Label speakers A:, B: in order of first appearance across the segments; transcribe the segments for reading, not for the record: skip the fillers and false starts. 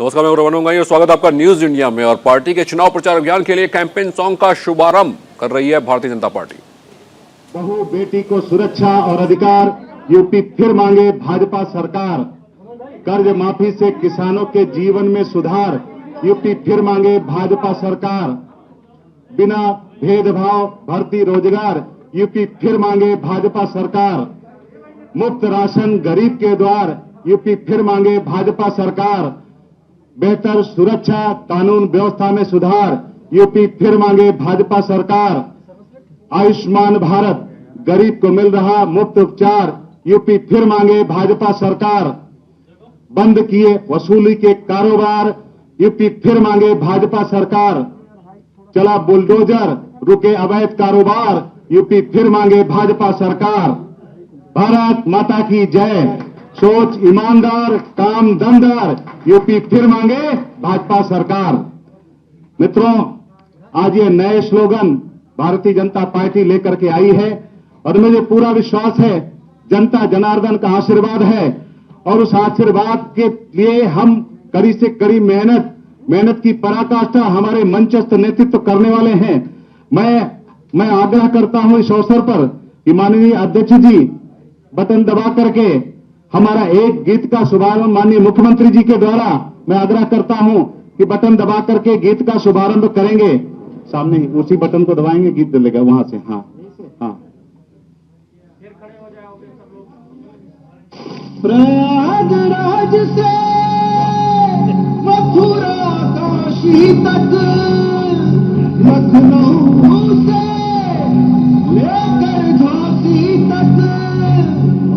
A: नमस्कार, मैं रवनुंगाई और स्वागत आपका न्यूज इंडिया में। और पार्टी के चुनाव प्रचार अभियान के लिए कैंपेन सॉन्ग का शुभारंभ कर रही है भारतीय जनता पार्टी।
B: बहु बेटी को सुरक्षा और अधिकार, यूपी फिर मांगे भाजपा सरकार। कर्ज माफी से किसानों के जीवन में सुधार, यूपी फिर मांगे भाजपा सरकार। बिना भेदभाव भर्ती रोजगार, यूपी फिर मांगे भाजपा सरकार। मुफ्त राशन गरीब के द्वार, यूपी फिर मांगे भाजपा सरकार। बेहतर सुरक्षा कानून व्यवस्था में सुधार, यूपी फिर मांगे भाजपा सरकार। आयुष्मान भारत गरीब को मिल रहा मुफ्त उपचार, यूपी फिर मांगे भाजपा सरकार। बंद किए वसूली के कारोबार, यूपी फिर मांगे भाजपा सरकार। चला बुलडोजर रुके अवैध कारोबार, यूपी फिर मांगे भाजपा सरकार। भारत माता की जय। सोच ईमानदार, काम दमदार, यूपी फिर मांगे भाजपा सरकार। मित्रों, आज ये नए स्लोगन भारतीय जनता पार्टी लेकर के आई है और मुझे पूरा विश्वास है जनता जनार्दन का आशीर्वाद है और उस आशीर्वाद के लिए हम कड़ी से कड़ी मेहनत की पराकाष्ठा हमारे मंचस्थ नेतृत्व करने वाले हैं। मैं आग्रह करता हूं इस अवसर पर कि माननीय अध्यक्ष जी बटन दबा करके हमारा एक गीत का शुभारंभ माननीय मुख्यमंत्री जी के द्वारा मैं आग्रह करता हूं कि बटन दबा करके गीत का शुभारंभ करेंगे। सामने उसी बटन को दबाएंगे, गीत डलेगा वहां से। हाँ हाँ।
C: प्रयागराज से मथुरा काशी तक, लखनऊ से लेकर झांसी तक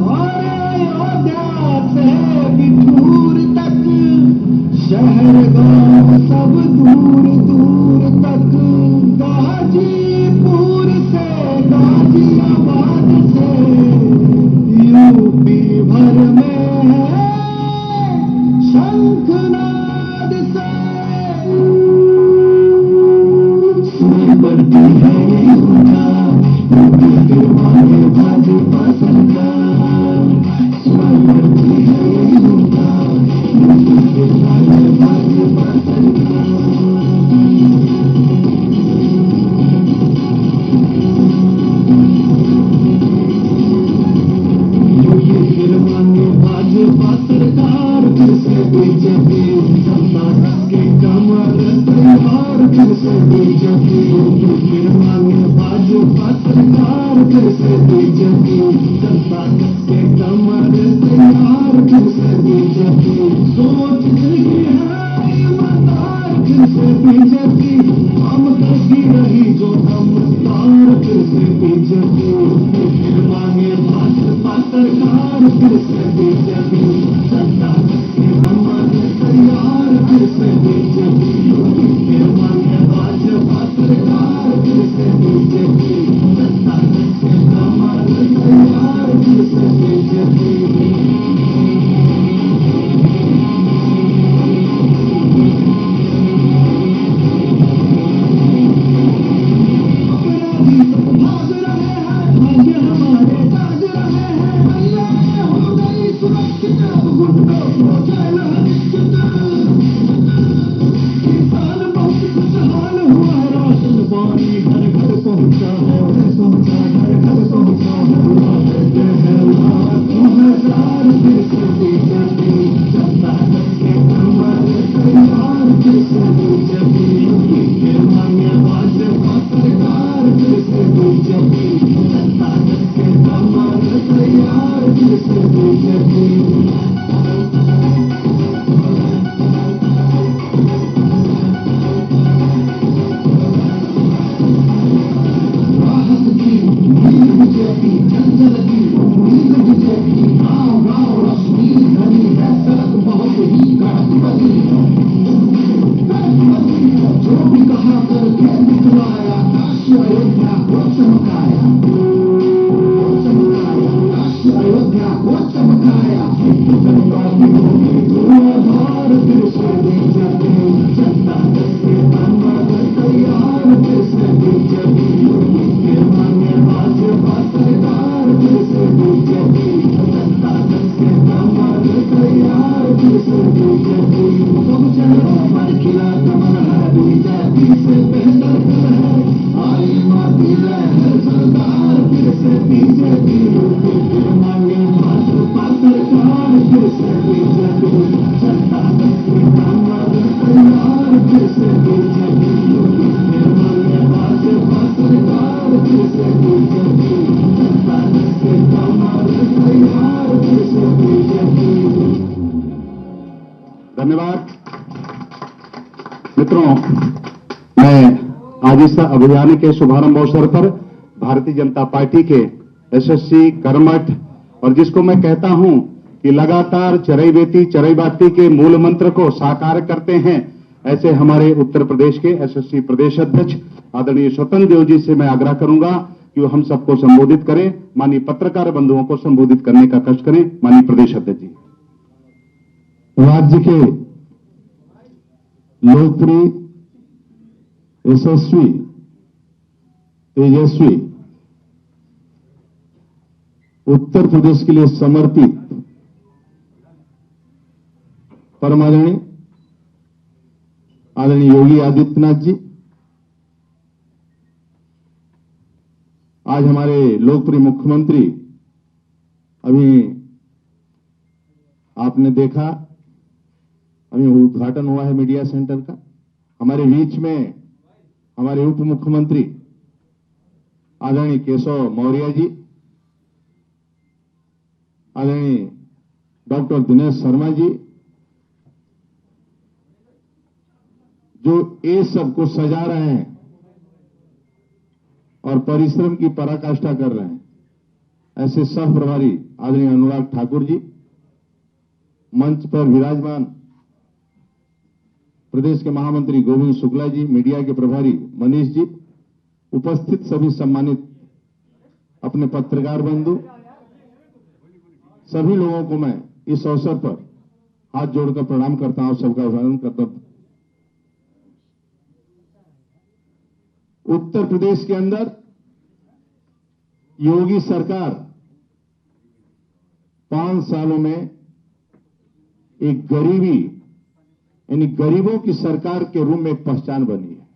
C: और अयोध्या से बिठूर तक, शहर गांव सब दूर दूर तक, गाजीपुर से गाजियाबाद से यूपी भर में है शंखनाद से सुर बढ़ती है ये ऊंचा, यूपी फिर मांगे भाजपा सरकार। सुर बढ़ती है ये ऊंचा, यूपी फिर मांगे भाजपा सरकार। भाजपा सरकार फिर से बीजेपी, जनता के कमर तैयार फिर से बीजेपी। फिर मांगे भाजपा सरकार फिर से बीजेपी, जनता के कमर तैयार फिर से बीजेपी। सोच रही है ईमानदार फिर से बीजेपी, हम करती रही जो दमदार फिर से बीजेपी। फिर मांगे भाजपा सरकार फिर से बीजेपी, जनता के कमर तैयार फिर से बीजेपी। फिर मांगे भाजपा सरकार फिर से बीजेपी, जनता के कमर तैयार फिर से बीजेपी।
B: धन्यवाद। मित्रों, मैं आज इस अभियान के शुभारंभ अवसर पर भारतीय जनता पार्टी के यशस्वी, कर्मठ और जिसको मैं कहता हूं कि लगातार चरई बेटी चरई बाती के मूल मंत्र को साकार करते हैं, ऐसे हमारे उत्तर प्रदेश के यशस्वी प्रदेश अध्यक्ष आदरणीय स्वतंत्र देव जी से मैं आग्रह करूंगा कि वो हम सबको संबोधित करें। माननीय पत्रकार बंधुओं को संबोधित करने का कष्ट करें। माननीय प्रदेश अध्यक्ष जी।
C: राज्य के लोकप्रिय, यशस्वी, तेजस्वी, उत्तर प्रदेश के लिए समर्पित परम आदरणीय योगी आदित्यनाथ जी, आज हमारे लोकप्रिय मुख्यमंत्री, अभी आपने देखा, अभी उद्घाटन हुआ है मीडिया सेंटर का। हमारे बीच में हमारे उप मुख्यमंत्री आदरणीय केशव मौर्य जी, आदरणीय डॉक्टर दिनेश शर्मा जी, जो ये सबको सजा रहे हैं और परिश्रम की पराकाष्ठा कर रहे हैं, ऐसे सह प्रभारी आदरणीय अनुराग ठाकुर जी, मंच पर विराजमान प्रदेश के महामंत्री गोविंद शुक्ला जी, मीडिया के प्रभारी मनीष जी, उपस्थित सभी सम्मानित अपने पत्रकार बंधु, सभी लोगों को मैं इस अवसर पर हाथ जोड़कर प्रणाम करता हूं, सबका अभिवादन करता हूं। उत्तर प्रदेश के अंदर योगी सरकार 5 सालों में एक गरीबी यानी गरीबों की सरकार के रूप में एक पहचान बनी है।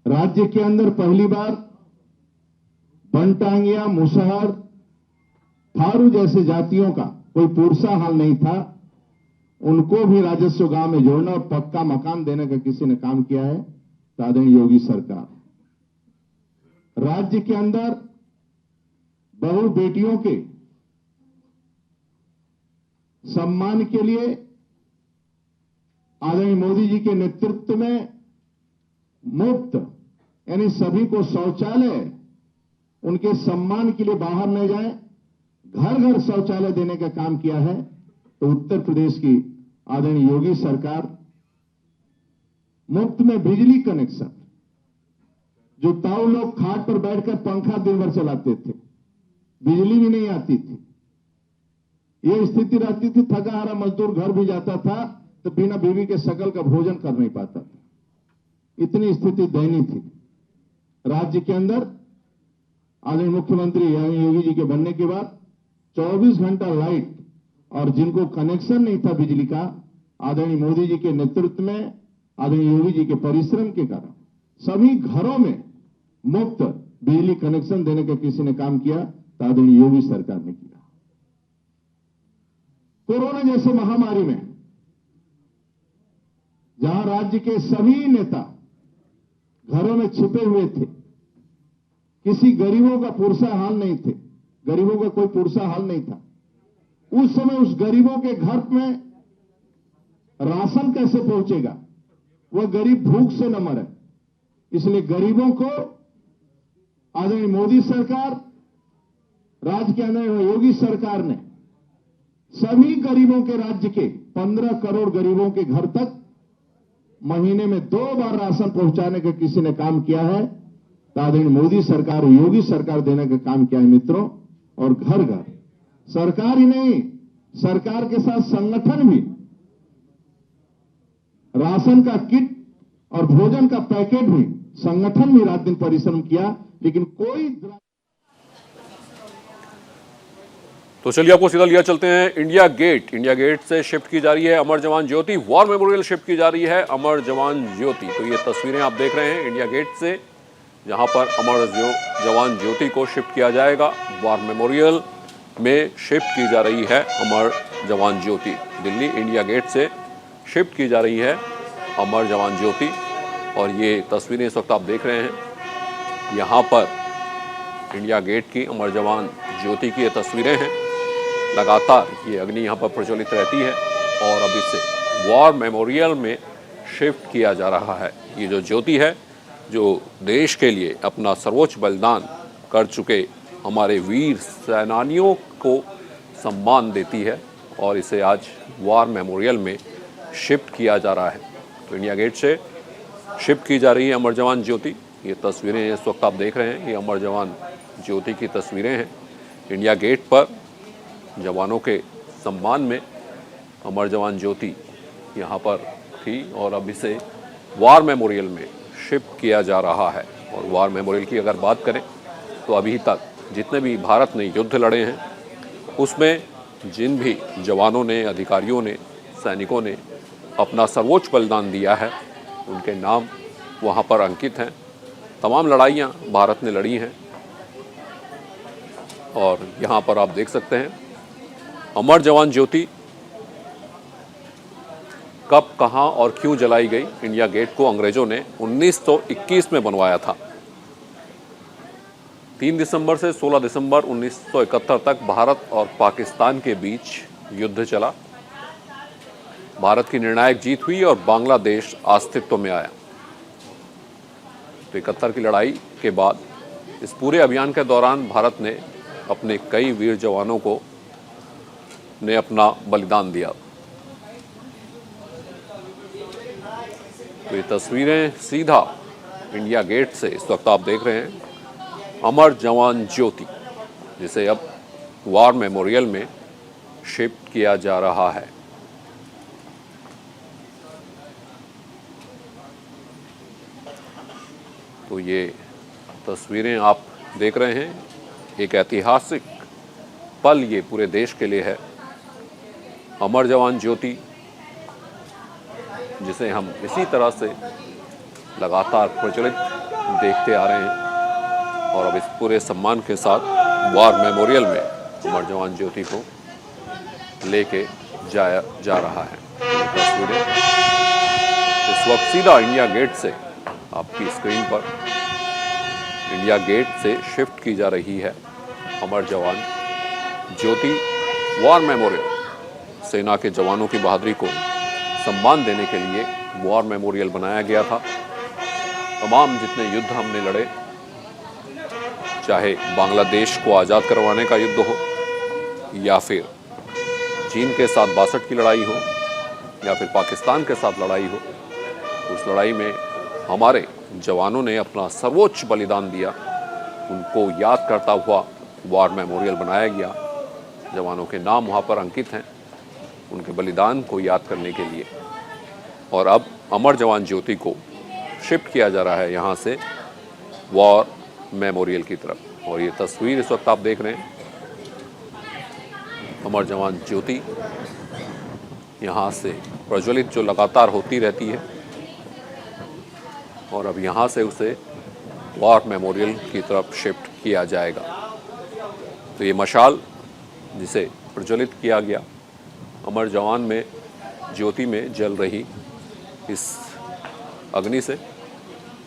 C: राज्य के अंदर पहली बार बनटांगिया, मुसहर, थारू जैसे जातियों का कोई पुरसा हाल नहीं था, उनको भी राजस्व गांव में जोड़ना और पक्का मकान देने का किसी ने काम किया है, आदरणीय योगी सरकार। राज्य के अंदर बहु बेटियों के सम्मान के लिए आदरणीय मोदी जी के नेतृत्व में मुफ्त यानी सभी को शौचालय उनके सम्मान के लिए बाहर न जाए, घर घर शौचालय देने का काम किया है। तो उत्तर प्रदेश की आदरणीय योगी सरकार मुफ्त में बिजली कनेक्शन, जो ताऊ लोग खाट पर बैठकर पंखा दिन भर चलाते थे, बिजली भी नहीं आती थी, ये स्थिति रहती थी, थका हारा मजदूर घर भी जाता था तो बिना बीवी के शकल का भोजन कर नहीं पाता था, इतनी स्थिति दयनीय थी। राज्य के अंदर आदरणीय मुख्यमंत्री यानी योगी जी के बनने के बाद 24 घंटा लाइट, और जिनको कनेक्शन नहीं था बिजली का, आदरणीय मोदी जी के नेतृत्व में, आदरणीय योगी जी के परिश्रम के कारण सभी घरों में मुफ्त बिजली कनेक्शन देने का किसी ने काम किया तो आदरणीय योगी सरकार ने किया। कोरोना जैसे महामारी में जहां राज्य के सभी नेता घरों में छिपे हुए थे, किसी गरीबों का पुरसा हाल नहीं थे, गरीबों का कोई पुरसा हाल नहीं था, उस समय उस गरीबों के घर में राशन कैसे पहुंचेगा, वह गरीब भूख से न मरे, इसलिए गरीबों को आदरणीय मोदी सरकार, राज्य के अंदर योगी सरकार ने सभी गरीबों के, राज्य के 15 करोड़ गरीबों के घर तक महीने में 2 बार राशन पहुंचाने का किसी ने काम किया है तो आदरणीय मोदी सरकार, योगी सरकार देने का काम किया है मित्रों। और घर घर सरकार ही नहीं, सरकार के साथ संगठन भी राशन का किट और भोजन का पैकेट भी, संगठन भी रात दिन परिश्रम किया, लेकिन कोई।
A: तो चलिए आपको सीधा लिया चलते हैं इंडिया गेट। इंडिया गेट से शिफ्ट की जा रही है अमर जवान ज्योति, वॉर मेमोरियल शिफ्ट की जा रही है अमर जवान ज्योति। तो ये तस्वीरें आप देख रहे हैं इंडिया गेट से, जहां पर अमर जवान ज्योति को शिफ्ट किया जाएगा। वॉर मेमोरियल में शिफ्ट की जा रही है अमर जवान ज्योति। दिल्ली इंडिया गेट से शिफ्ट की जा रही है अमर जवान ज्योति। और ये तस्वीरें इस वक्त आप देख रहे हैं, यहाँ पर इंडिया गेट की अमर जवान ज्योति की ये तस्वीरें हैं। लगातार ये अग्नि यहाँ पर प्रज्वलित रहती है और अब इसे वॉर मेमोरियल में शिफ्ट किया जा रहा है। ये जो ज्योति है, जो देश के लिए अपना सर्वोच्च बलिदान कर चुके हमारे वीर सेनानियों को सम्मान देती है और इसे आज वॉर मेमोरियल में शिफ्ट किया जा रहा है। तो इंडिया गेट से शिफ्ट की जा रही है अमर जवान ज्योति। ये तस्वीरें इस वक्त आप देख रहे हैं, ये अमर जवान ज्योति की तस्वीरें हैं। इंडिया गेट पर जवानों के सम्मान में अमर जवान ज्योति यहाँ पर थी और अब इसे वॉर मेमोरियल में शिफ्ट किया जा रहा है। और वॉर मेमोरियल की अगर बात करें तो अभी तक जितने भी भारत ने युद्ध लड़े हैं उसमें जिन भी जवानों ने, अधिकारियों ने, सैनिकों ने अपना सर्वोच्च बलिदान दिया है उनके नाम वहाँ पर अंकित हैं। तमाम लड़ाइयाँ भारत ने लड़ी हैं और यहाँ पर आप देख सकते हैं अमर जवान ज्योति कब, कहाँ और क्यों जलाई गई। इंडिया गेट को अंग्रेजों ने 1921 में बनवाया था। 3 दिसंबर से 16 दिसंबर 1971 तक भारत और पाकिस्तान के बीच युद्ध चला। भारत की निर्णायक जीत हुई और बांग्लादेश अस्तित्व में आया। तो 71 की लड़ाई के बाद इस पूरे अभियान के दौरान भारत ने अपने कई वीर जवानों को ने अपना बलिदान दिया। तो ये तस्वीरें सीधा इंडिया गेट से इस वक्त आप देख रहे हैं, अमर जवान ज्योति, जिसे अब वॉर मेमोरियल में शिफ्ट किया जा रहा है। तो ये तस्वीरें आप देख रहे हैं, एक ऐतिहासिक पल ये पूरे देश के लिए है। अमर जवान ज्योति जिसे हम इसी तरह से लगातार प्रचलित देखते आ रहे हैं और अब इस पूरे सम्मान के साथ वॉर मेमोरियल में अमर जवान ज्योति को लेके जाया जा रहा है। तस्वीरें इस वक्त सीधा इंडिया गेट से आपकी स्क्रीन पर इंडिया गेट से शिफ्ट की जा रही है। अमर जवान ज्योति वॉर मेमोरियल सेना के जवानों की बहादुरी को सम्मान देने के लिए वॉर मेमोरियल बनाया गया था। तमाम जितने युद्ध हमने लड़े, चाहे बांग्लादेश को आज़ाद करवाने का युद्ध हो या फिर चीन के साथ 62 की लड़ाई हो या फिर पाकिस्तान के साथ लड़ाई हो, उस लड़ाई में हमारे जवानों ने अपना सर्वोच्च बलिदान दिया। उनको याद करता हुआ वॉर मेमोरियल बनाया गया। जवानों के नाम वहाँ पर अंकित हैं उनके बलिदान को याद करने के लिए। और अब अमर जवान ज्योति को शिफ्ट किया जा रहा है यहाँ से वॉर मेमोरियल की तरफ। और ये तस्वीर इस वक्त आप देख रहे हैं, अमर जवान ज्योति यहाँ से प्रज्वलित जो लगातार होती रहती है और अब यहाँ से उसे वॉर मेमोरियल की तरफ शिफ्ट किया जाएगा। तो ये मशाल जिसे प्रज्वलित किया गया अमर जवान में ज्योति में जल रही इस अग्नि से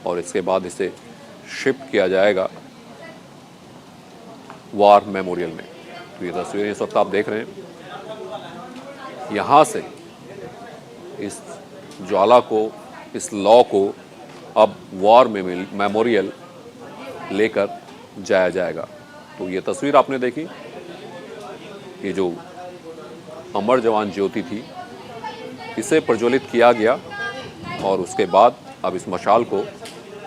A: और इसके बाद इसे शिफ्ट किया जाएगा वॉर मेमोरियल में। तो ये तस्वीरें इस वक्त आप देख रहे हैं, यहाँ से इस ज्वाला को, इस लौ को अब वॉर मेमोरियल लेकर जाया जाएगा। तो ये तस्वीर आपने देखी, ये जो अमर जवान ज्योति थी इसे प्रज्वलित किया गया और उसके बाद अब इस मशाल को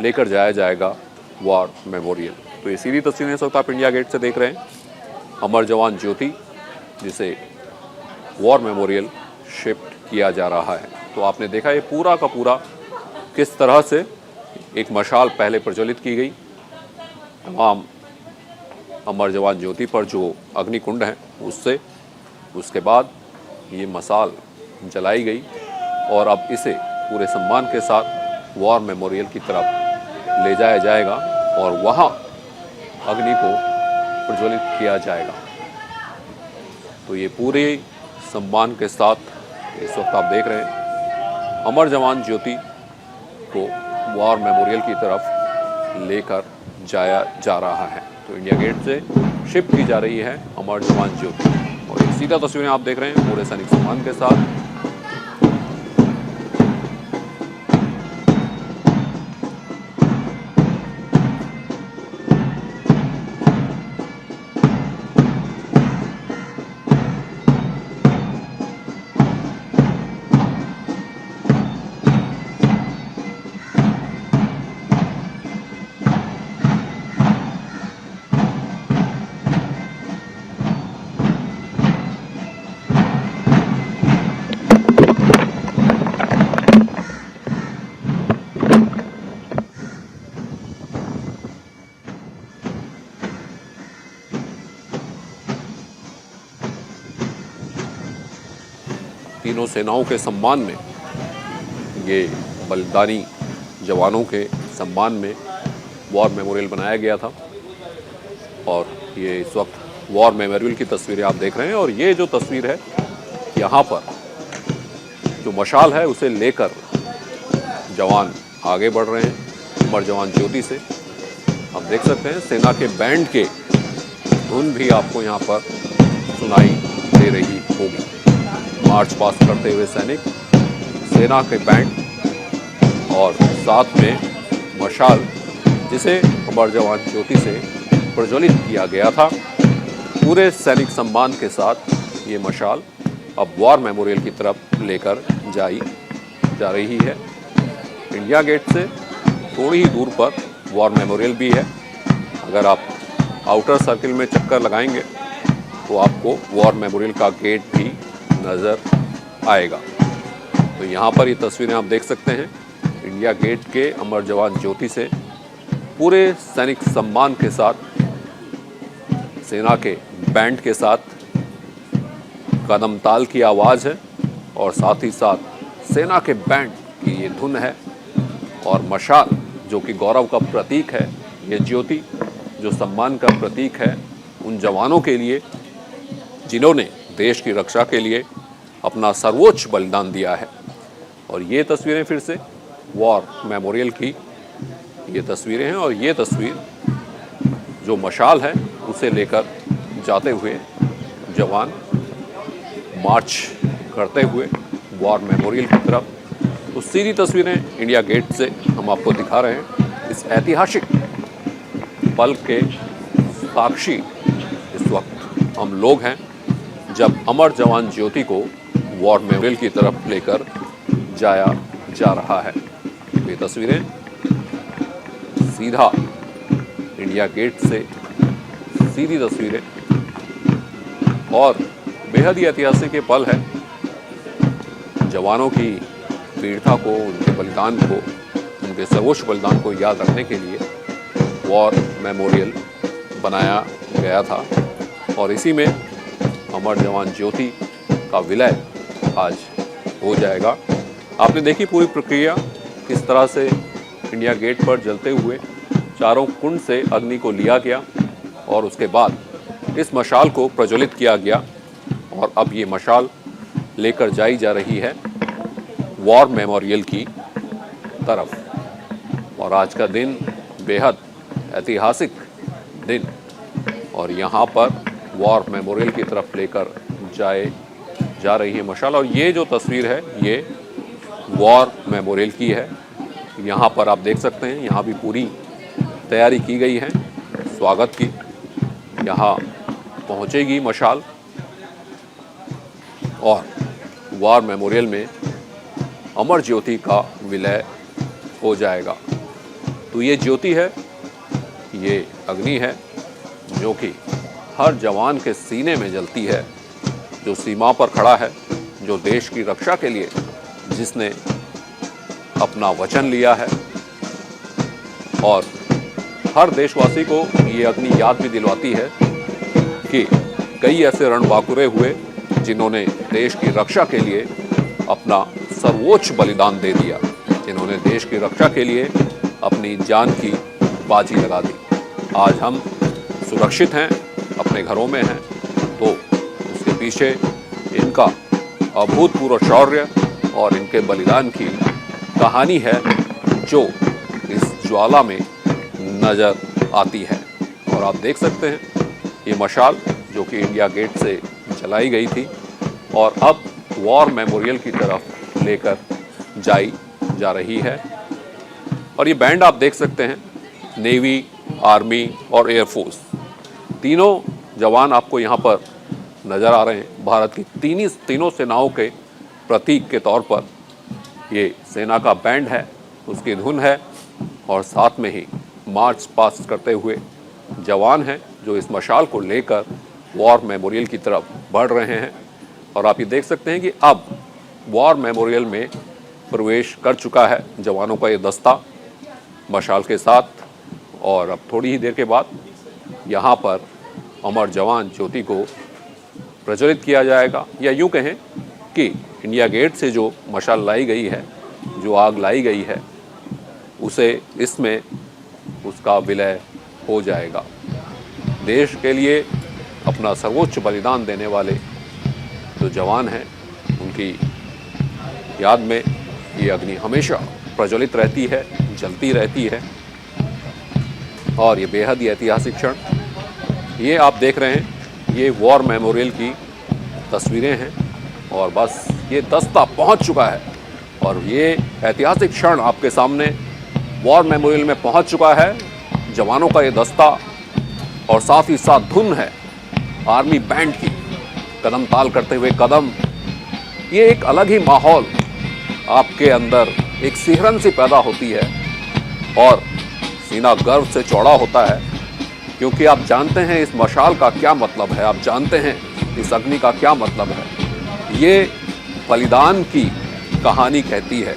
A: लेकर जाया जाएगा वॉर मेमोरियल। तो ये सीधी तस्वीरें इस वक्त आप इंडिया गेट से देख रहे हैं, अमर जवान ज्योति जिसे वॉर मेमोरियल शिफ्ट किया जा रहा है। तो आपने देखा ये पूरा का पूरा किस तरह से एक मशाल पहले प्रज्वलित की गई, तमाम अमर जवान ज्योति पर जो अग्निकुंड हैं उससे, उसके बाद ये मशाल जलाई गई और अब इसे पूरे सम्मान के साथ वॉर मेमोरियल की तरफ ले जाया जाएगा और वहाँ अग्नि को प्रज्वलित किया जाएगा। तो ये पूरे सम्मान के साथ इस वक्त आप देख रहे हैं अमर जवान ज्योति को वॉर मेमोरियल की तरफ लेकर जाया जा रहा है। तो इंडिया गेट से शिफ्ट की जा रही है अमर जवान ज्योति और एक सीधा तस्वीरें आप देख रहे हैं पूरे सैनिक सम्मान के साथ तीनों सेनाओं के सम्मान में, ये बलिदानी जवानों के सम्मान में वॉर मेमोरियल बनाया गया था। और ये इस वक्त वॉर मेमोरियल की तस्वीरें आप देख रहे हैं। और ये जो तस्वीर है, यहाँ पर जो मशाल है उसे लेकर जवान आगे बढ़ रहे हैं अमर जवान ज्योति से। आप देख सकते हैं सेना के बैंड के धुन भी आपको यहाँ पर सुनाई दे रही होगी। मार्च पास करते हुए सैनिक, सेना के बैंड और साथ में मशाल, जिसे अमर जवान ज्योति से प्रज्वलित किया गया था। पूरे सैनिक सम्मान के साथ ये मशाल अब वॉर मेमोरियल की तरफ लेकर जा रही है। इंडिया गेट से थोड़ी ही दूर पर वॉर मेमोरियल भी है। अगर आप आउटर सर्किल में चक्कर लगाएंगे तो आपको वॉर मेमोरियल का गेट भी नज़र आएगा। तो यहाँ पर ये तस्वीरें आप देख सकते हैं इंडिया गेट के अमर जवान ज्योति से पूरे सैनिक सम्मान के साथ, सेना के बैंड के साथ, कदम ताल की आवाज़ है और साथ ही साथ सेना के बैंड की ये धुन है। और मशाल जो कि गौरव का प्रतीक है, ये ज्योति जो सम्मान का प्रतीक है उन जवानों के लिए जिन्होंने देश की रक्षा के लिए अपना सर्वोच्च बलिदान दिया है। और ये तस्वीरें फिर से वॉर मेमोरियल की ये तस्वीरें हैं। और ये तस्वीर जो मशाल है उसे लेकर जाते हुए जवान मार्च करते हुए वॉर मेमोरियल की तरफ, तो सीधी तस्वीरें इंडिया गेट से हम आपको दिखा रहे हैं। इस ऐतिहासिक पल के साक्षी इस वक्त हम लोग हैं जब अमर जवान ज्योति को वॉर मेमोरियल की तरफ लेकर जाया जा रहा है। ये तस्वीरें सीधा इंडिया गेट से सीधी तस्वीरें और बेहद ही ऐतिहासिक ये पल है। जवानों की वीरता को, उनके बलिदान को, उनके सर्वोच्च बलिदान को याद रखने के लिए वॉर मेमोरियल बनाया गया था। और इसी में अमर जवान ज्योति का विलय आज हो जाएगा। आपने देखी पूरी प्रक्रिया किस तरह से इंडिया गेट पर जलते हुए चारों कुंड से अग्नि को लिया गया और उसके बाद इस मशाल को प्रज्वलित किया गया। और अब ये मशाल लेकर जाई जा रही है वॉर मेमोरियल की तरफ। और आज का दिन बेहद ऐतिहासिक दिन, और यहाँ पर वॉर मेमोरियल की तरफ लेकर जा रही है मशाल। और ये जो तस्वीर है ये वॉर मेमोरियल की है। यहाँ पर आप देख सकते हैं यहाँ भी पूरी तैयारी की गई है स्वागत की। यहाँ पहुँचेगी मशाल और वॉर मेमोरियल में अमर ज्योति का विलय हो जाएगा। तो ये ज्योति है, ये अग्नि है जो कि हर जवान के सीने में जलती है, जो सीमा पर खड़ा है, जो देश की रक्षा के लिए जिसने अपना वचन लिया है। और हर देशवासी को ये अग्नि याद भी दिलवाती है कि कई ऐसे रणबांकुरे हुए जिन्होंने देश की रक्षा के लिए अपना सर्वोच्च बलिदान दे दिया, जिन्होंने देश की रक्षा के लिए अपनी जान की बाजी लगा दी। आज हम सुरक्षित हैं, अपने घरों में हैं, तो उसके पीछे इनका अभूतपूर्व शौर्य और इनके बलिदान की कहानी है जो इस ज्वाला में नज़र आती है। और आप देख सकते हैं ये मशाल जो कि इंडिया गेट से जलाई गई थी और अब वॉर मेमोरियल की तरफ लेकर जा रही है। और ये बैंड आप देख सकते हैं, नेवी, आर्मी और एयरफोर्स, तीनों जवान आपको यहाँ पर नज़र आ रहे हैं। भारत की तीनों सेनाओं के प्रतीक के तौर पर ये सेना का बैंड है, उसकी धुन है और साथ में ही मार्च पास्ट करते हुए जवान हैं जो इस मशाल को लेकर वॉर मेमोरियल की तरफ बढ़ रहे हैं। और आप ये देख सकते हैं कि अब वॉर मेमोरियल में प्रवेश कर चुका है जवानों का ये दस्ता मशाल के साथ। और अब थोड़ी ही देर के बाद यहाँ पर अमर जवान ज्योति को प्रज्वलित किया जाएगा, या यूँ कहें कि इंडिया गेट से जो मशाल लाई गई है, जो आग लाई गई है, उसे इसमें उसका विलय हो जाएगा। देश के लिए अपना सर्वोच्च बलिदान देने वाले जो जवान हैं, उनकी याद में ये अग्नि हमेशा प्रज्वलित रहती है, जलती रहती है। और ये बेहद ही ऐतिहासिक क्षण, ये आप देख रहे हैं, ये वॉर मेमोरियल की तस्वीरें हैं। और बस ये दस्ता पहुंच चुका है और ये ऐतिहासिक क्षण आपके सामने वॉर मेमोरियल में पहुंच चुका है। जवानों का ये दस्ता और साथ ही साथ धुन है आर्मी बैंड की, कदम ताल करते हुए कदम। ये एक अलग ही माहौल आपके अंदर एक सिहरन सी पैदा होती है और सीना गर्व से चौड़ा होता है, क्योंकि आप जानते हैं इस मशाल का क्या मतलब है, आप जानते हैं इस अग्नि का क्या मतलब है। ये बलिदान की कहानी कहती है,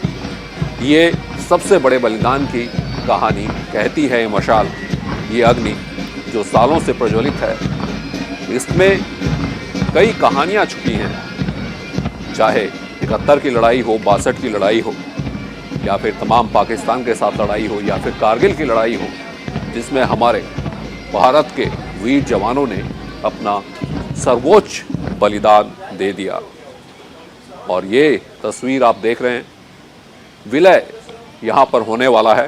A: ये सबसे बड़े बलिदान की कहानी कहती है। ये मशाल, ये अग्नि जो सालों से प्रज्वलित है, इसमें कई कहानियां छुपी हैं, चाहे 71 की लड़ाई हो, 62 की लड़ाई हो, या फिर तमाम पाकिस्तान के साथ लड़ाई हो, या फिर कारगिल की लड़ाई हो, जिसमें हमारे भारत के वीर जवानों ने अपना सर्वोच्च बलिदान दे दिया। और ये तस्वीर आप देख रहे हैं, विलय यहाँ पर होने वाला है।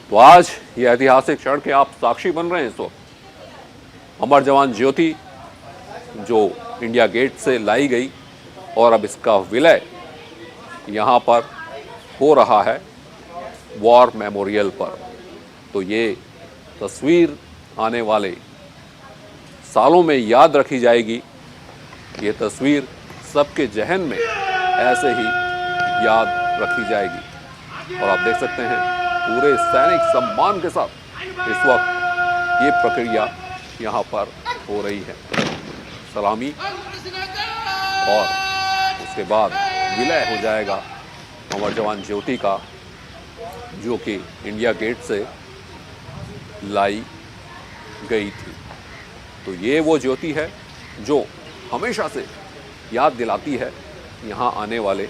A: तो आज ये ऐतिहासिक क्षण के आप साक्षी बन रहे हैं। इस वक्त अमर जवान ज्योति जो इंडिया गेट से लाई गई और अब इसका विलय यहाँ पर हो रहा है वॉर मेमोरियल पर। तो ये तस्वीर आने वाले सालों में याद रखी जाएगी। ये तस्वीर सबके जहन में ऐसे ही याद रखी जाएगी। और आप देख सकते हैं पूरे सैनिक सम्मान के साथ इस वक्त ये प्रक्रिया यहाँ पर हो रही है। सलामी और उसके बाद विलय हो जाएगा अमर जवान ज्योति का, जो कि इंडिया गेट से लाई गई थी। तो ये वो ज्योति है जो हमेशा से याद दिलाती है यहाँ आने वाले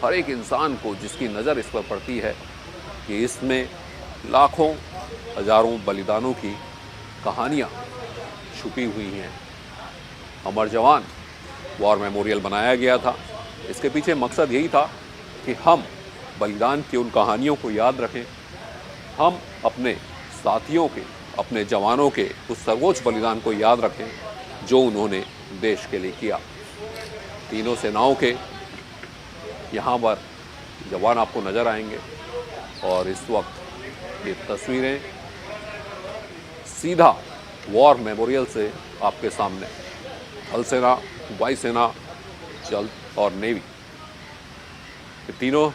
A: हर एक इंसान को, जिसकी नज़र इस पर पड़ती है कि इसमें लाखों हजारों बलिदानों की कहानियाँ छुपी हुई हैं। अमर जवान वॉर मेमोरियल बनाया गया था, इसके पीछे मकसद यही था कि हम बलिदान की उन कहानियों को याद रखें, हम अपने साथियों के, अपने जवानों के उस सर्वोच्च बलिदान को याद रखें जो उन्होंने देश के लिए किया। तीनों सेनाओं के यहाँ पर जवान आपको नज़र आएंगे और इस वक्त ये तस्वीरें सीधा वॉर मेमोरियल से आपके सामने, थल सेना, वायुसेना, जल और नेवी, ये तीनों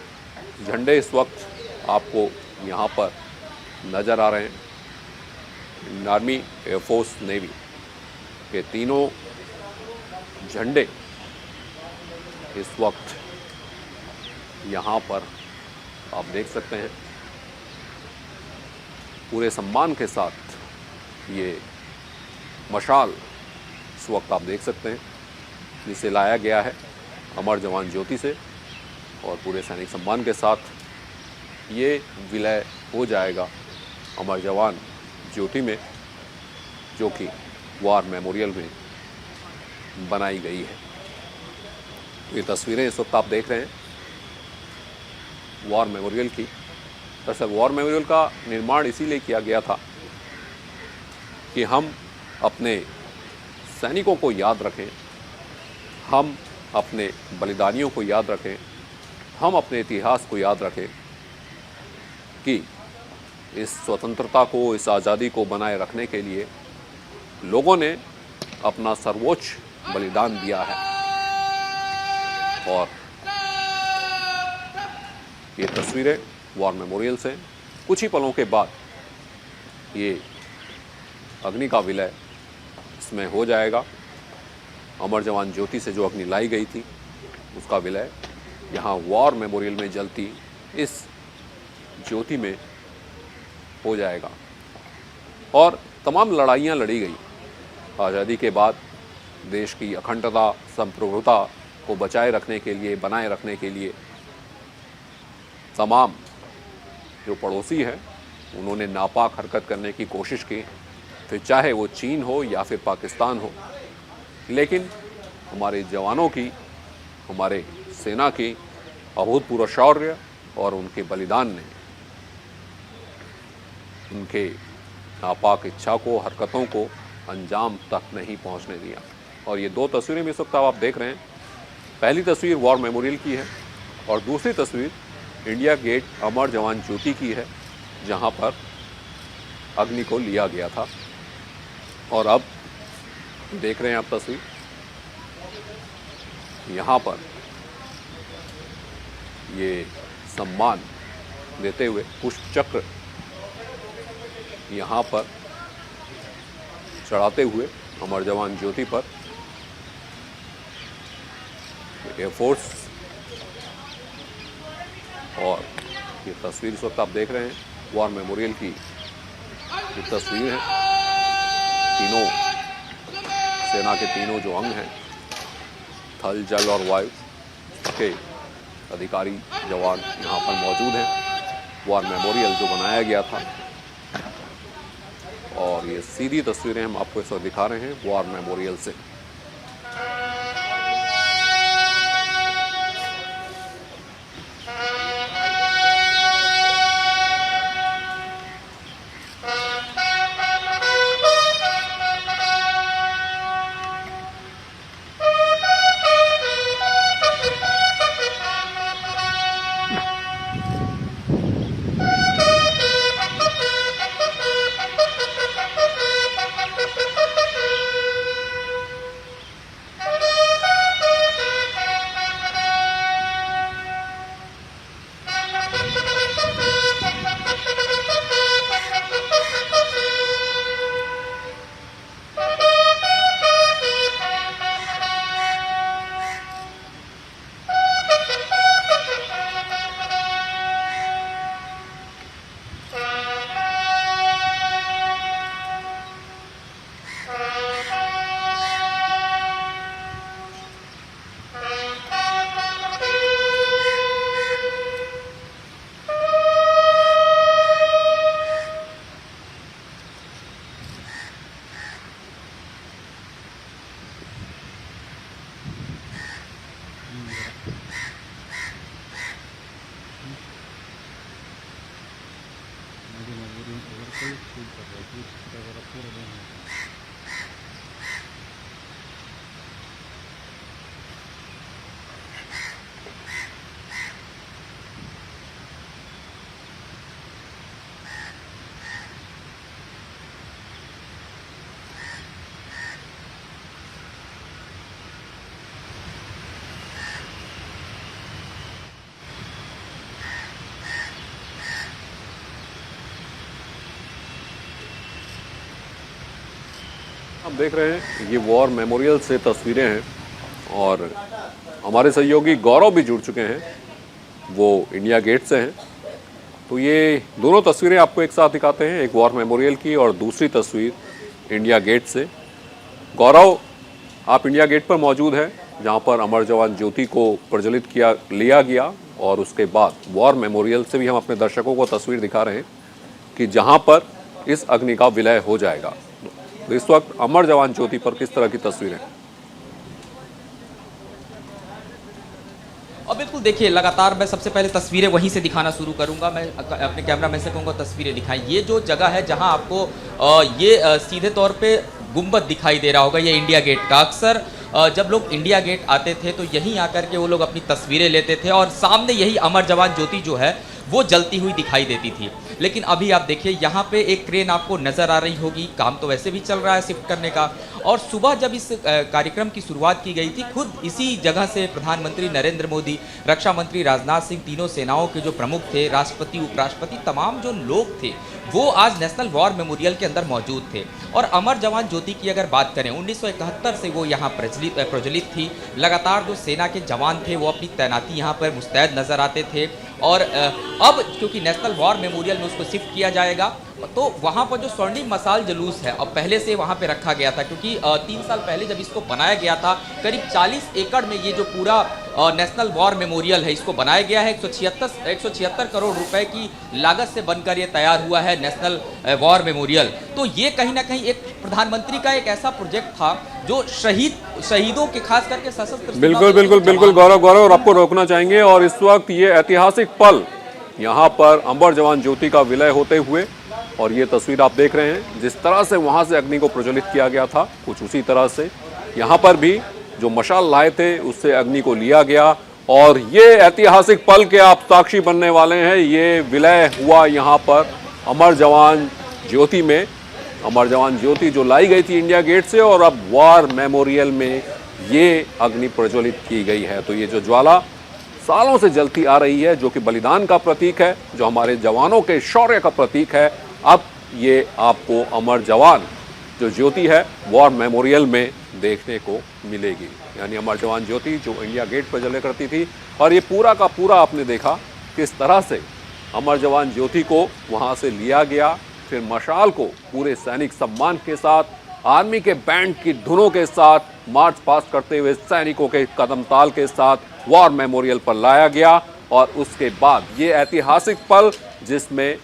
A: झंडे इस वक्त आपको यहाँ पर नज़र आ रहे हैं। आर्मी, एयरफोर्स, नेवी के तीनों झंडे इस वक्त यहाँ पर आप देख सकते हैं। पूरे सम्मान के साथ ये मशाल इस वक्त आप देख सकते हैं, जिसे लाया गया है अमर जवान ज्योति से, और पूरे सैनिक सम्मान के साथ ये विलय हो जाएगा अमर जवान ज्योति में, जो कि वॉर मेमोरियल में बनाई गई है। ये तस्वीरें इस वक्त आप देख रहे हैं वॉर मेमोरियल की। दरअसल वॉर मेमोरियल का निर्माण इसीलिए किया गया था कि हम अपने सैनिकों को याद रखें, हम अपने बलिदानियों को याद रखें, हम अपने इतिहास को याद रखें कि इस स्वतंत्रता को, इस आज़ादी को बनाए रखने के लिए लोगों ने अपना सर्वोच्च बलिदान दिया है। और ये तस्वीरें वॉर मेमोरियल से कुछ ही पलों के बाद ये अग्नि का विलय इसमें हो जाएगा। अमर जवान ज्योति से जो अग्नि लाई गई थी उसका विलय यहाँ वॉर मेमोरियल में जलती इस ज्योति में हो जाएगा। और तमाम लड़ाइयाँ लड़ी गई आज़ादी के बाद, देश की अखंडता, संप्रभुता को बचाए रखने के लिए, बनाए रखने के लिए तमाम जो पड़ोसी हैं उन्होंने नापाक हरकत करने की कोशिश की, फिर चाहे वो चीन हो या फिर पाकिस्तान हो। लेकिन हमारे जवानों की, हमारे सेना की अभूतपूर्व शौर्य और उनके बलिदान ने उनके नापाक इच्छा को, हरकतों को अंजाम तक नहीं पहुंचने दिया। और ये दो तस्वीरें भी इस वक्त आप देख रहे हैं। पहली तस्वीर वॉर मेमोरियल की है और दूसरी तस्वीर इंडिया गेट अमर जवान ज्योति की है, जहां पर अग्नि को लिया गया था। और अब देख रहे हैं आप तस्वीर, यहाँ पर ये सम्मान देते हुए पुष्प चक्र यहाँ पर चढ़ाते हुए अमर जवान ज्योति पर एयरफोर्स, और ये तस्वीर इस वक्त आप देख रहे हैं वॉर मेमोरियल की ये तस्वीर है। तीनों सेना के तीनों जो अंग हैं, थल, जल और वायु के अधिकारी, जवान यहाँ पर मौजूद हैं। वॉर मेमोरियल जो बनाया गया था, और ये सीधी तस्वीरें हम आपको इस वक्त दिखा रहे हैं वॉर मेमोरियल से। आप देख रहे हैं ये वॉर मेमोरियल से तस्वीरें हैं, और हमारे सहयोगी गौरव भी जुड़ चुके हैं, वो इंडिया गेट से हैं। तो ये दोनों तस्वीरें आपको एक साथ दिखाते हैं, एक वॉर मेमोरियल की और दूसरी तस्वीर इंडिया गेट से। गौरव, आप इंडिया गेट पर मौजूद हैं, जहां पर अमर जवान ज्योति को प्रज्वलित लिया गया, और उसके बाद वॉर मेमोरियल से भी हम अपने दर्शकों को तस्वीर दिखा रहे हैं कि जहां पर इस अग्नि का विलय हो जाएगा। तो इस वक्त अमर जवान ज्योति पर किस तरह की तस्वीरें?
D: और बिल्कुल देखिए, लगातार मैं सबसे पहले तस्वीरें वहीं से दिखाना शुरू करूंगा। मैं अपने कैमरामैन से कहूँगा तस्वीरें दिखाएं। ये जो जगह है जहां आपको ये सीधे तौर पे गुंबद दिखाई दे रहा होगा, ये इंडिया गेट का। अक्सर जब लोग इंडिया गेट आते थे तो यहीं आकर के वो लोग अपनी तस्वीरें लेते थे, और सामने यही अमर जवान ज्योति जो है वो जलती हुई दिखाई देती थी। लेकिन अभी आप देखिए, यहाँ पे एक क्रेन आपको नज़र आ रही होगी। काम तो वैसे भी चल रहा है शिफ्ट करने का। और सुबह जब इस कार्यक्रम की शुरुआत की गई थी, खुद इसी जगह से प्रधानमंत्री नरेंद्र मोदी, रक्षा मंत्री राजनाथ सिंह, तीनों सेनाओं के जो प्रमुख थे, राष्ट्रपति, उपराष्ट्रपति, तमाम जो लोग थे वो आज नेशनल वॉर मेमोरियल के अंदर मौजूद थे। और अमर जवान ज्योति की अगर बात करें, 1971 से वो यहाँ प्रज्वलित थी। लगातार जो सेना के जवान थे वो अपनी तैनाती यहाँ पर मुस्तैद नज़र आते थे। और अब क्योंकि नेशनल वॉर मेमोरियल में उसको शिफ्ट किया जाएगा, तो वहाँ पर जो स्वर्णिम मशाल जुलूस है अब पहले से वहाँ पे रखा गया था, क्योंकि 3 साल पहले जब इसको बनाया गया था करीब 40 एकड़ में ये जो पूरा नेशनल वॉर मेमोरियल है इसको बनाया गया है। 176 करोड़ रुपए की लागत से बनकर ये तैयार हुआ है नेशनल वॉर मेमोरियल। तो ये कहीं ना कहीं एक प्रधानमंत्री का एक ऐसा प्रोजेक्ट था जो शहीदों के खास करके सशस्त्र
A: बिल्कुल गौरव, और आपको रोकना चाहेंगे। और इस वक्त ये ऐतिहासिक पल यहाँ पर अमर जवान ज्योति का विलय होते हुए, और ये तस्वीर आप देख रहे हैं जिस तरह से वहाँ से अग्नि को प्रज्वलित किया गया था, कुछ उसी तरह से यहाँ पर भी जो मशाल लाए थे उससे अग्नि को लिया गया। और ये ऐतिहासिक पल के आप साक्षी बनने वाले हैं। ये विलय हुआ यहाँ पर अमर जवान ज्योति में, अमर जवान ज्योति जो लाई गई थी इंडिया गेट से, और अब वॉर मेमोरियल में ये अग्नि प्रज्वलित की गई है। तो ये जो ज्वाला सालों से जलती आ रही है, जो कि बलिदान का प्रतीक है, जो हमारे जवानों के शौर्य का प्रतीक है, अब ये आपको अमर जवान जो ज्योति है वॉर मेमोरियल में देखने को मिलेगी। यानी अमर जवान ज्योति जो इंडिया गेट पर जले करती थी, और ये पूरा का पूरा आपने देखा किस तरह से अमर जवान ज्योति को वहाँ से लिया गया, फिर मशाल को पूरे सैनिक सम्मान के साथ, आर्मी के बैंड की धुनों के साथ, मार्च पास्ट करते हुए सैनिकों के कदम ताल के साथ वॉर मेमोरियल पर लाया गया। और उसके बाद ये ऐतिहासिक पल जिसमें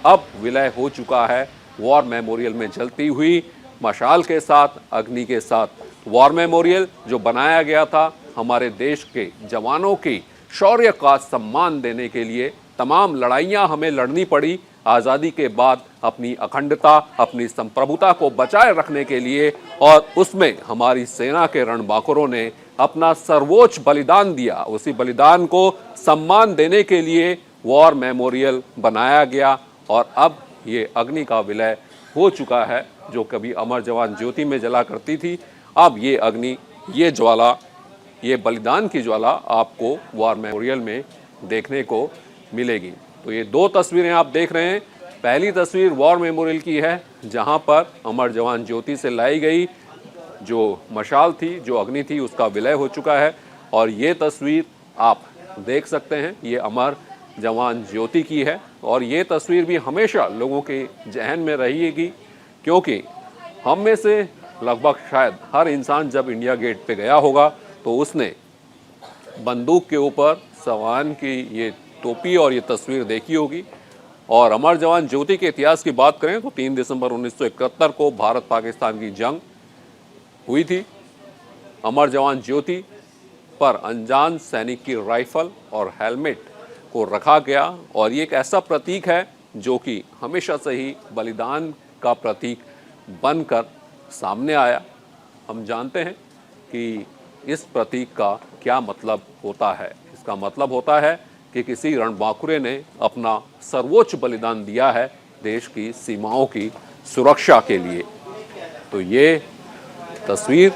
A: अब विलय हो चुका है वॉर मेमोरियल में जलती हुई मशाल के साथ, अग्नि के साथ। वॉर मेमोरियल जो बनाया गया था हमारे देश के जवानों की शौर्य का सम्मान देने के लिए, तमाम लड़ाइयाँ हमें लड़नी पड़ी आज़ादी के बाद अपनी अखंडता, अपनी संप्रभुता को बचाए रखने के लिए, और उसमें हमारी सेना के रणबांकुरों ने अपना सर्वोच्च बलिदान दिया। उसी बलिदान को सम्मान देने के लिए वॉर मेमोरियल बनाया गया। और अब ये अग्नि का विलय हो चुका है, जो कभी अमर जवान ज्योति में जला करती थी, अब ये अग्नि, ये ज्वाला, ये बलिदान की ज्वाला आपको वॉर मेमोरियल में देखने को मिलेगी। तो ये दो तस्वीरें आप देख रहे हैं। पहली तस्वीर वॉर मेमोरियल की है जहां पर अमर जवान ज्योति से लाई गई जो मशाल थी, जो अग्नि थी, उसका विलय हो चुका है। और ये तस्वीर आप देख सकते हैं, ये अमर जवान ज्योति की है। और ये तस्वीर भी हमेशा लोगों के जहन में रहेगी, क्योंकि हम में से लगभग शायद हर इंसान जब इंडिया गेट पे गया होगा तो उसने बंदूक के ऊपर सवान की ये टोपी और ये तस्वीर देखी होगी। और अमर जवान ज्योति के इतिहास की बात करें तो 3 दिसंबर 1971 को भारत पाकिस्तान की जंग हुई थी। अमर जवान ज्योति पर अनजान सैनिक की राइफल और हेलमेट को रखा गया, और ये एक ऐसा प्रतीक है जो कि हमेशा से ही बलिदान का प्रतीक बनकर सामने आया। हम जानते हैं कि इस प्रतीक का क्या मतलब होता है। इसका मतलब होता है कि किसी रणबांकुरे ने अपना सर्वोच्च बलिदान दिया है देश की सीमाओं की सुरक्षा के लिए। तो ये तस्वीर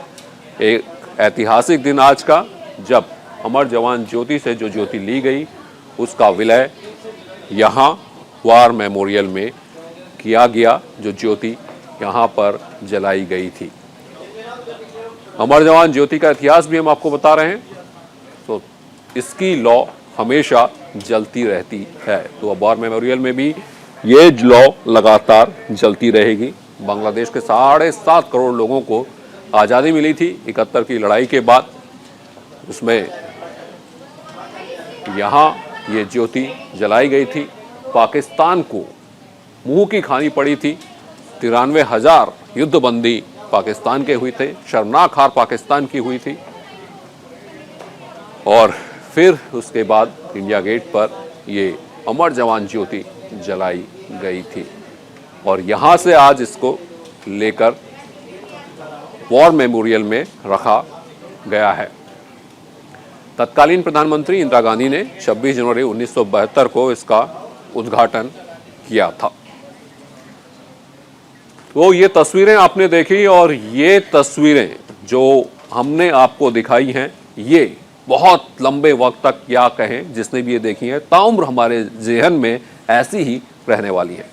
A: एक ऐतिहासिक दिन आज का, जब अमर जवान ज्योति से जो ज्योति ली गई उसका विलय यहाँ वॉर मेमोरियल में किया गया, जो ज्योति यहाँ पर जलाई गई थी। अमर जवान ज्योति का इतिहास भी हम आपको बता रहे हैं। तो इसकी लौ हमेशा जलती रहती है, तो अब वॉर मेमोरियल में भी ये लौ लगातार जलती रहेगी। बांग्लादेश के 7.5 करोड़ लोगों को आज़ादी मिली थी 71 की लड़ाई के बाद, उसमें यहाँ ये ज्योति जलाई गई थी। पाकिस्तान को मुंह की खानी पड़ी थी। 93,000 युद्धबंदी पाकिस्तान के हुए थे, शर्मनाक हार पाकिस्तान की हुई थी। और फिर उसके बाद इंडिया गेट पर ये अमर जवान ज्योति जलाई गई थी, और यहाँ से आज इसको लेकर वॉर मेमोरियल में रखा गया है। तत्कालीन प्रधानमंत्री इंदिरा गांधी ने 26 जनवरी 1972 को इसका उद्घाटन किया था। तो ये तस्वीरें आपने देखी, और ये तस्वीरें जो हमने आपको दिखाई हैं ये बहुत लंबे वक्त तक, क्या कहें, जिसने भी ये देखी है ताउम्र हमारे ज़हन में ऐसी ही रहने वाली है।